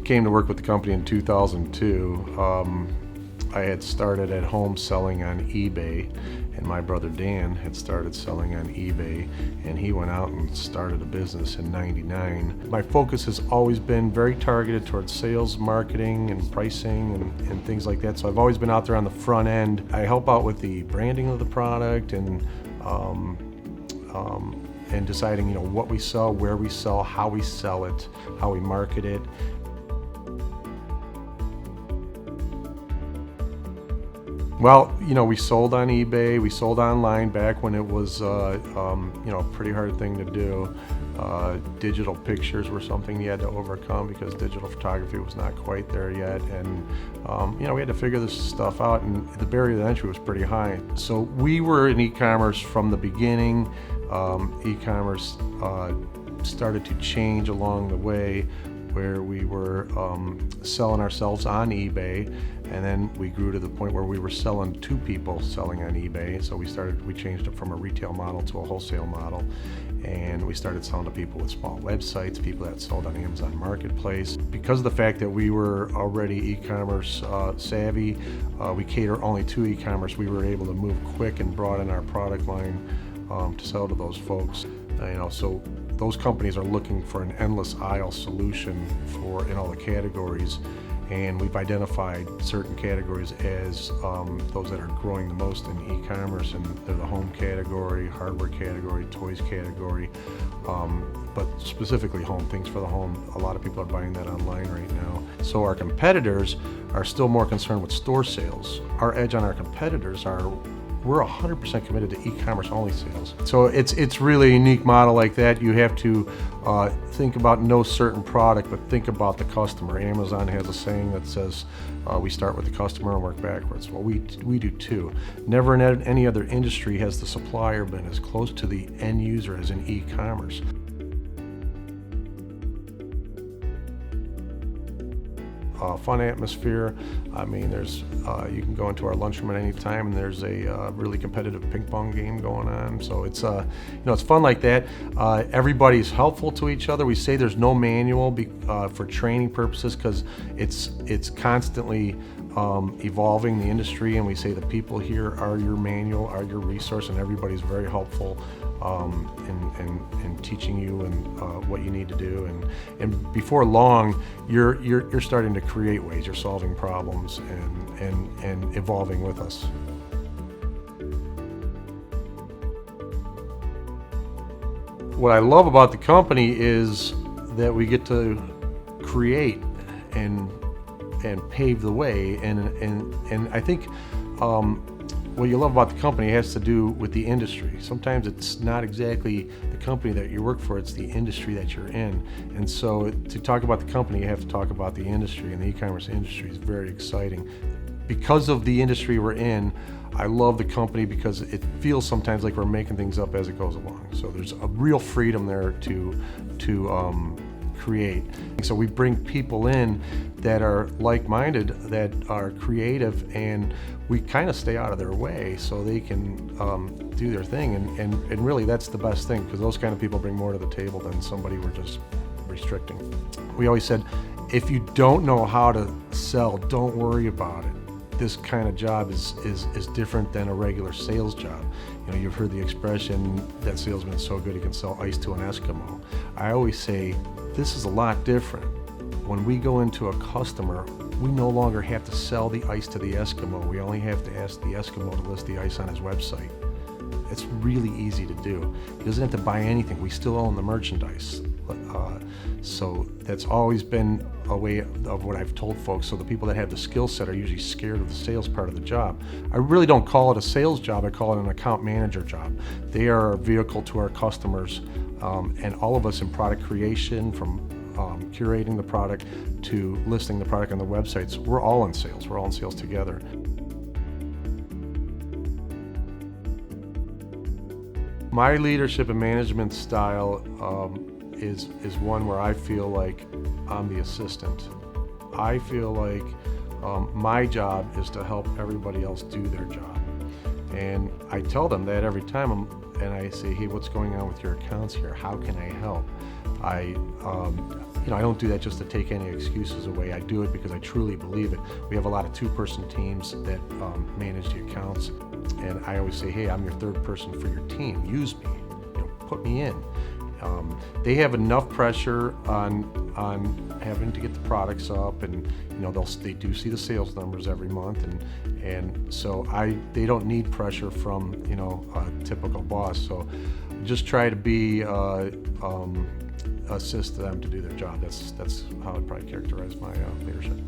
came to work with the company in 2002. I had started at home selling on eBay, and my brother Dan had started selling on eBay, and he went out and started a business in '99. My focus has always been very targeted towards sales, marketing, and pricing, and things like that. So I've always been out there on the front end. I help out with the branding of the product and deciding, what we sell, where we sell, how we sell it, how we market it. Well, we sold on eBay, we sold online back when it was, a pretty hard thing to do. Digital pictures were something you had to overcome because digital photography was not quite there yet. And, we had to figure this stuff out, and the barrier to entry was pretty high. So we were in e-commerce from the beginning. E-commerce started to change along the way, where we were selling ourselves on eBay, and then we grew to the point where we were selling to people selling on eBay. So we changed it from a retail model to a wholesale model, and we started selling to people with small websites, people that sold on Amazon Marketplace. Because of the fact that we were already e-commerce savvy, we cater only to e-commerce, we were able to move quick and broaden our product line to sell to those folks. So those companies are looking for an endless aisle solution in all the categories, and we've identified certain categories as those that are growing the most in e-commerce, and they're the home category, hardware category, toys category, but specifically home, things for the home. A lot of people are buying that online right now. So our competitors are still more concerned with store sales. Our edge on our competitors we're 100% committed to e-commerce only sales. So it's really a unique model like that. You have to think about no certain product, but think about the customer. Amazon has a saying that says, we start with the customer and work backwards. Well, we do too. Never in any other industry has the supplier been as close to the end user as in e-commerce. Fun atmosphere. There's you can go into our lunchroom at any time, and there's a really competitive ping pong game going on. So it's it's fun like that. Everybody's helpful to each other. We say there's no manual for training purposes because it's constantly evolving the industry, and we say the people here are your manual, are your resource, and everybody's very helpful in teaching you and what you need to do. And before long, you're starting to create ways. You're solving problems and evolving with us. What I love about the company is that we get to create and pave the way, and I think what you love about the company has to do with the industry. Sometimes it's not exactly the company that you work for, it's the industry that you're in. And so to talk about the company, you have to talk about the industry, and the e-commerce industry is very exciting. Because of the industry we're in, I love the company because it feels sometimes like we're making things up as it goes along. So there's a real freedom there to create. So we bring people in that are like-minded, that are creative, and we kind of stay out of their way so they can do their thing. And really that's the best thing, because those kind of people bring more to the table than somebody we're just restricting. We always said, if you don't know how to sell, don't worry about it. This kind of job is different than a regular sales job. You've heard the expression, that salesman's so good he can sell ice to an Eskimo. I always say, this is a lot different. When we go into a customer, we no longer have to sell the ice to the Eskimo. We only have to ask the Eskimo to list the ice on his website. It's really easy to do. He doesn't have to buy anything. We still own the merchandise. So that's always been a way of what I've told folks. So the people that have the skill set are usually scared of the sales part of the job. I really don't call it a sales job. I call it an account manager job. They are a vehicle to our customers, and all of us in product creation, from curating the product to listing the product on the websites, we're all in sales. We're all in sales together. My leadership and management style is one where I feel like I'm the assistant. I feel like my job is to help everybody else do their job. And I tell them that every time. and I say, hey, what's going on with your accounts here? How can I help? I don't do that just to take any excuses away. I do it because I truly believe it. We have a lot of two-person teams that manage the accounts, and I always say, hey, I'm your third person for your team. Use me, put me in. They have enough pressure on having to get the products up, and they do see the sales numbers every month, and so they don't need pressure from a typical boss. So just try to be assist them to do their job. That's how I'd probably characterize my leadership.